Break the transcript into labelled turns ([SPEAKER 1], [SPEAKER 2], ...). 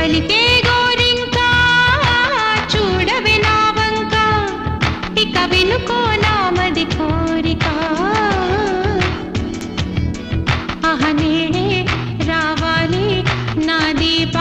[SPEAKER 1] పలికే గోరింకా చూడవే నా వంక ఇక వినుకో నామది కోరిక ఆహ నేడే రావాలి నా దీప